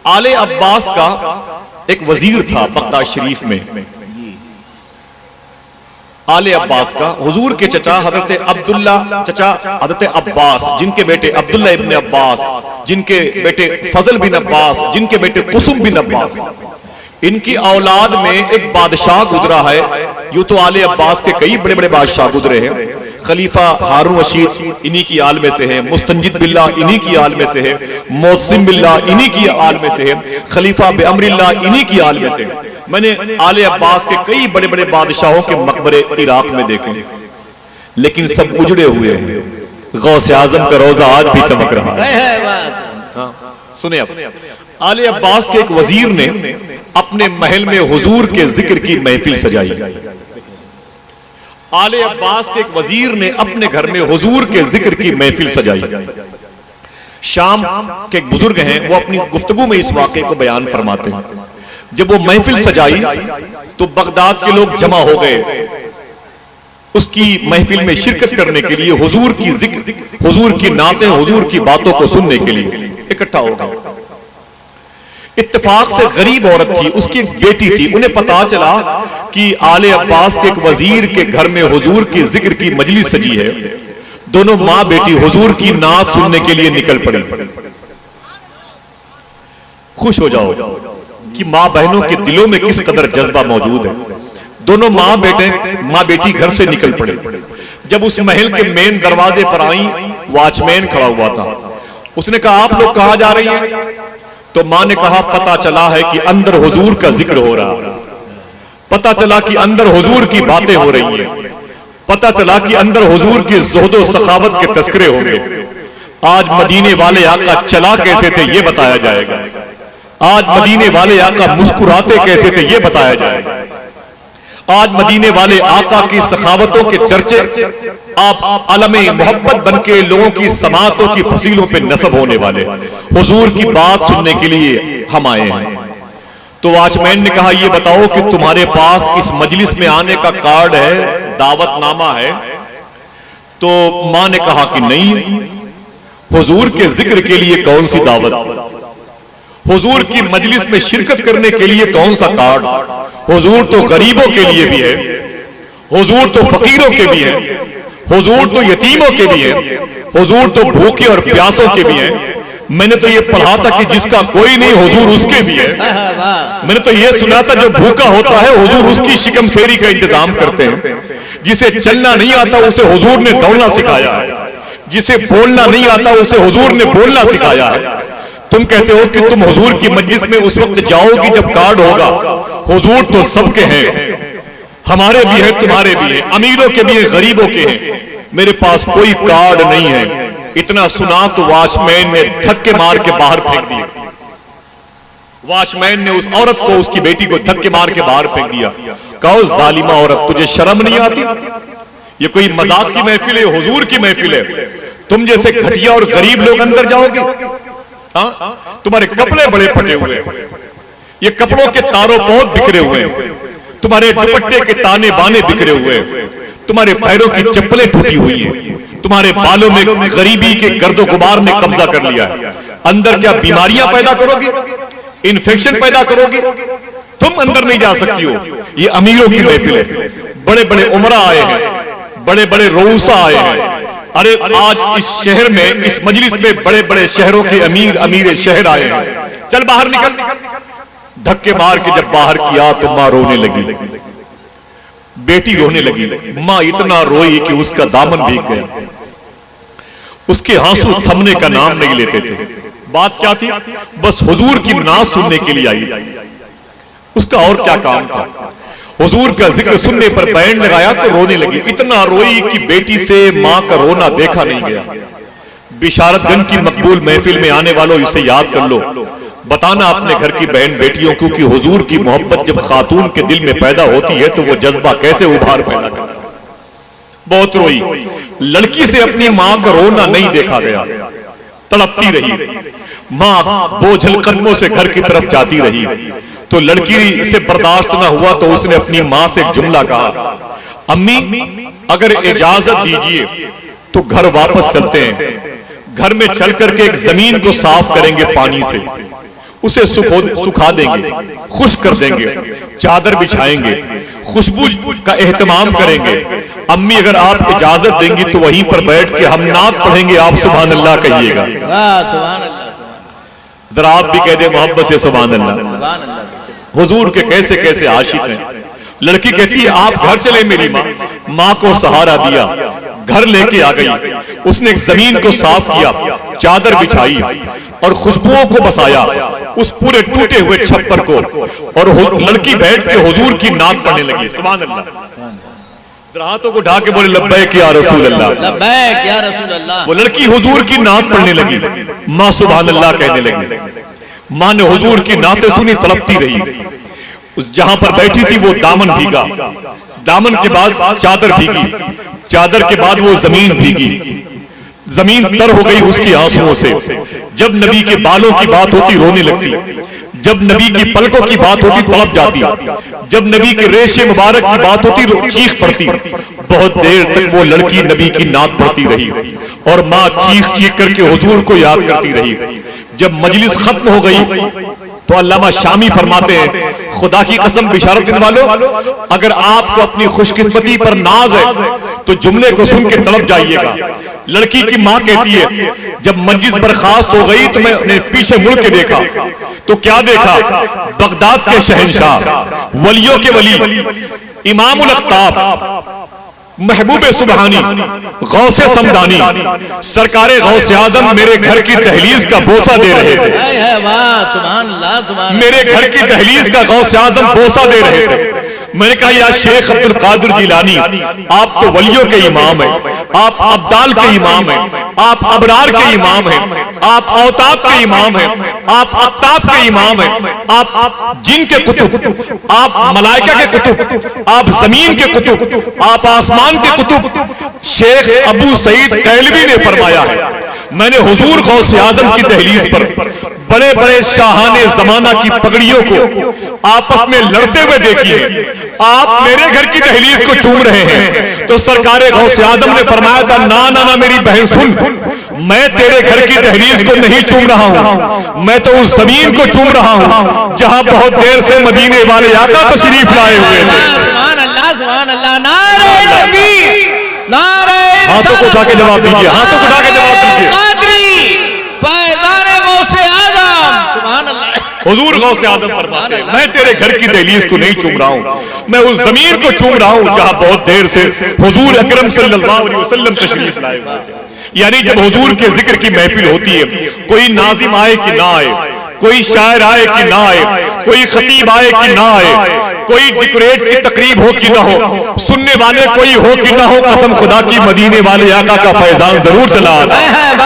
آل عباس کا ایک وزیر تھا بغداد شریف میں، آل عباس کا، حضور کے چچا حضرت عبداللہ، چچا حضرت عباس، جن کے بیٹے عبداللہ ابن عباس، جن کے بیٹے فضل بن عباس، جن کے بیٹے قسم بن عباس، ان کی اولاد میں ایک بادشاہ گزرا ہے۔ یوں تو آل عباس کے کئی بڑے بڑے بادشاہ گزرے ہیں، خلیفہ ہارون رشید انہی کی آل میں سے ہے، مستنجد باللہ انہی کی آل میں سے ہے، موسم باللہ انہی کی آل میں سے ہے، خلیفہ بامر اللہ انہی کی آل میں سے ہے۔ میں نے آل عباس کے کئی بڑے بڑے بادشاہوں کے مقبرے عراق میں دیکھے، لیکن سب اجڑے ہوئے ہیں۔ غوث اعظم کا روضہ آج بھی چمک رہا ہے۔ سنیں اب، آل عباس کے ایک وزیر نے اپنے محل میں حضور کے ذکر کی محفل سجائی۔ آل عباس کے ایک وزیر نے اپنے گھر میں حضور کے ذکر کی محفل سجائی۔ شام کے ایک بزرگ ہیں، وہ اپنی گفتگو میں اس واقعے کو بیان فرماتے ہیں۔ جب وہ محفل سجائی تو بغداد کے لوگ جمع ہو گئے اس کی محفل میں شرکت کرنے کے لیے، حضور کی ذکر، حضور کی نعتیں، حضور کی باتوں کو سننے کے لیے اکٹھا ہو گئے۔ اتفاق سے غریب عورت تھی، اس کی ایک بیٹی تھی، انہیں پتا چلا کہ آل عباس کے ایک وزیر کے گھر میں حضور کی ذکر کی مجلس سجی ہے۔ دونوں ماں بیٹی حضور کی نعت سننے کے لیے نکل پڑی۔ خوش ہو جاؤ کہ ماں بہنوں کے دلوں میں کس قدر جذبہ موجود ہے۔ دونوں ماں بیٹی گھر سے نکل پڑے۔ جب اس محل کے مین دروازے پر آئیں، واچمین کھڑا ہوا تھا۔ اس نے کہا آپ لوگ کہاں جا رہی ہیں؟ تو ماں نے کہا پتا چلا ہے کہ اندر حضور کا ذکر ہو رہا ہے، پتا چلا کہ اندر حضور کی باتیں ہو رہی ہیں، پتا چلا کہ اندر حضور کی زہد و سخاوت کے تذکرے ہوں گے۔ آج مدینے والے آقا چلا کیسے تھے یہ بتایا جائے گا، آج مدینے والے آقا مسکراتے کیسے تھے یہ بتایا جائے گا، آج مدینے والے آقا کی سخاوتوں کے چرچے آپ علم محبت بن کے لوگوں کی سماعتوں کی فصیلوں پہ نصب ہونے والے۔ حضور کی بات سننے کے لیے ہم آئے ہیں۔ تو واچمین نے کہا یہ بتاؤ کہ تمہارے پاس اس مجلس میں آنے کا کارڈ ہے، دعوت نامہ ہے؟ تو ماں نے کہا کہ نہیں، حضور کے ذکر کے لیے کون سی دعوت، حضور کی مجلس میں شرکت کرنے کے لیے کون سا کارڈ؟ حضور تو غریبوں کے لیے بھی ہے، حضور تو فقیروں کے بھی ہے، حضور تو یتیموں کے بھی ہے، حضور تو بھوکے اور پیاسوں کے بھی ہیں۔ میں نے تو یہ پڑھا تھا کہ جس کا کوئی نہیں حضور اس کے بھی ہے۔ میں نے تو یہ سنا تھا جو بھوکا ہوتا ہے حضور اس کی شکم سیری کا انتظام کرتے ہیں۔ جسے چلنا نہیں آتا اسے حضور نے دوڑنا سکھایا ہے، جسے بولنا نہیں آتا اسے حضور نے بولنا سکھایا ہے۔ تم کہتے ہو کہ تم حضور کی مجلس میں اس وقت جاؤ گی جب کارڈ ہوگا۔ حضور تو سب کے ہیں، ہمارے بھی ہیں، تمہارے بھی ہیں، امیروں کے بھی ہیں، غریبوں کے ہیں۔ میرے پاس کوئی کارڈ نہیں ہے۔ اتنا سنا تو واچمین نے دھکے مار کے باہر پھینک دیا۔ واچمین نے اس عورت کو، اس کی بیٹی کو دھکے مار کے باہر پھینک دیا۔ کہو ظالمہ عورت، تجھے شرم نہیں آتی؟ یہ کوئی مذاق کی محفل ہے؟ حضور کی محفل ہے، تم جیسے گھٹیا اور غریب لوگ اندر جاؤ گے؟ تمہارے کپڑے بڑے پھٹے ہوئے ہیں، یہ کپڑوں کے تاروں بہت بکھرے ہوئے ہیں، تمہارے دوپٹے کے تانے بانے بکھرے ہوئے ہیں، تمہارے پیروں کی چپلیں ٹوٹی ہوئی ہیں، تمہارے بالوں میں غریبی کے گرد و غبار نے قبضہ کر لیا ہے۔ اندر کیا بیماریاں پیدا کرو گی، انفیکشن پیدا کرو گی؟ تم اندر نہیں جا سکتی ہو۔ یہ امیروں کی محفل ہے، بڑے بڑے عمرہ آئے ہیں، بڑے بڑے رؤسا آئے ہیں۔ ارے آج اس شہر میں، اس مجلس میں بڑے بڑے شہروں کے امیر شہر آئے ہیں۔ چل باہر نکل۔ دھکے مار کے جب باہر کیا تو ماں رونے لگی، بیٹی رونے لگی۔ ماں اتنا روئی کہ اس کا دامن بھیگ گیا، اس کے آنسو تھمنے کا نام نہیں لیتے تھے۔ بات کیا تھی؟ بس حضور کی نعت سننے کے لیے آئی تھی، اس کا اور کیا کام تھا؟ حضور کا ذکر سننے پر بینڈ لگایا تو رونے لگی۔ اتنا روئی کہ بیٹی سے ماں کا رونا دیکھا نہیں گیا۔ بشارت گنج کی مقبول محفل میں آنے والوں اسے یاد کر لو، بتانا اپنے گھر کی بہن بیٹیوں کو کہ حضور کی محبت جب خاتون کے دل میں پیدا ہوتی ہے تو وہ جذبہ کیسے ابھار پیدا کرتا ہے۔ بہت روئی، لڑکی سے اپنی ماں کا رونا نہیں دیکھا گیا، تڑپتی رہی۔ ماں بوجھل قدموں سے گھر کی طرف جاتی رہی تو لڑکی سے برداشت نہ ہوا تو اس نے اپنی ماں سے ایک جملہ کہا، امی اگر اجازت دیجئے تو گھر واپس چلتے ہیں، گھر میں چل کر کے ایک زمین کو صاف کریں گے پانی سے، اسے سکھا دیں گے، خشک کر دیں گے، چادر بچھائیں گے، خوشبو کا اہتمام کریں گے۔ امی اگر آپ اجازت دیں گی تو وہیں پر بیٹھ کے ہم نعت پڑھیں گے، آپ سبحان اللہ کہیے گا۔ سبحان اللہ، ذرا آپ بھی کہہ دیں محبت سے سبحان اللہ۔ سبحان اللہ۔ حضور کے کیسے کیسے عاشق ہیں۔ لڑکی کہتی ہے آپ گھر چلے میری ماں کو سہارا دیا، گھر لے کے آ گئی، اس نے ایک زمین کو صاف کیا، چادر بچھائی اور خوشبوؤں کو بسایا اس پورے ٹوٹے ہوئے چھپر کو، اور لڑکی بیٹھ کے حضور کی نعت پڑھنے لگی۔ سبحان اللہ۔ ہاتھوں کو ڈھا کے بولے لبیک یا رسول اللہ، لبیک یا رسول اللہ۔ وہ لڑکی حضور کی نعت پڑھنے لگی، ماں سبحان اللہ کہنے لگی۔ ماں نے حضور کی نعتیں سنی، تڑپتی رہی۔ اس جہاں پر بیٹھی تھی وہ دامن بھیگا، دامن کے بعد چادر بھیگی، چادر کے بعد وہ زمین بھیگی، زمین تر ہو گئی اس کی آنسوؤں سے۔ جب نبی کے بالوں کی بات ہوتی رونے لگتی، جب نبی کی پلکوں کی بات ہوتی تڑپ جاتی، جب نبی کے ریشے مبارک کی بات ہوتی چیخ پڑتی۔ بہت دیر تک وہ لڑکی نبی کی نعت پڑھتی رہی اور ماں چیخ چیخ کر کے حضور کو یاد کرتی رہی۔ جب مجلس ختم ہو گئی تو علامہ شامی فرماتے ہیں خدا کی قسم بشارت دینے والوں، اگر آپ کو اپنی خوش قسمتی پر ناز ہے تو جملے کو سن کے تڑپ جائیے گا۔ لڑکی کی ماں کہتی ہے جب مجلس برخاست ہو گئی تو میں نے پیچھے مڑ کے دیکھا تو کیا دیکھا؟ بغداد کے شہنشاہ، ولیوں کے ولی، امام الاقطاب، محبوب سبحانی، غوث سمدانی، سرکار غوث اعظم میرے گھر کی دہلیز کا بوسہ دے رہے تھے۔ سبحان اللہ، سبحان اللہ۔ میرے گھر کی دہلیز کا غوث اعظم بوسہ دے رہے تھے۔ میں نے کہا یا شیخ عبد القادر جیلانی، آپ تو ولیوں کے امام ہیں، آپ ابدال کے امام ہیں، آپ ابرار کے امام ہیں، آپ اوتاب کے امام ہیں، آپ اقطاب کے امام ہیں، آپ جن کے کتب، آپ ملائکہ کے کتب، آپ زمین کے کتب، آپ آسمان کے کتب۔ شیخ ابو سعید قیلوی نے فرمایا ہے میں نے حضور غوث اعظم کی دہلیز پر بڑے بڑے شاہان زمانہ کی پگڑیوں کو آپس میں لڑتے ہوئے دیکھی ہے، آپ میرے گھر کی دہلیز کو چوم رہے ہیں۔ تو سرکار غوث اعظم نے فرمایا تھا نا نا نا میری بہن سن، میں تیرے گھر کی دہلیز کو نہیں چوم رہا ہوں، میں تو اس زمین کو چوم رہا ہوں جہاں بہت دیر سے مدینے والے آقا تشریف لائے ہوئے تھے۔ سبحان اللہ، سبحان اللہ، نعرہ تکبیر، نعرہ ہاتھوں کو اٹھا کے جواب دیجیے، ہاتھوں کو اٹھا کے جواب دیجیے۔ قادری، فیضان غوث اعظم، سبحان اللہ۔ حضور غوث اعظم فرماتے ہیں میں تیرے گھر کی دہلیز کو نہیں چوم رہا ہوں، میں اس زمین کو چوم رہا ہوں جہاں بہت دیر سے حضور اکرم صلی اللہ علیہ وسلم تشریف لائے ہوئے تھے۔ یعنی جب حضور کے ذکر کی محفل ہوتی ہے، کوئی ناظم آئے کہ نہ آئے، کوئی شاعر آئے کہ نہ آئے، کوئی خطیب آئے کہ نہ آئے، کوئی ڈیکوریٹ کی تقریب ہو کہ نہ ہو، سننے والے کوئی ہو کہ نہ ہو، قسم خدا کی مدینے والے آقا کا فیضان ضرور چلا آتا ہے۔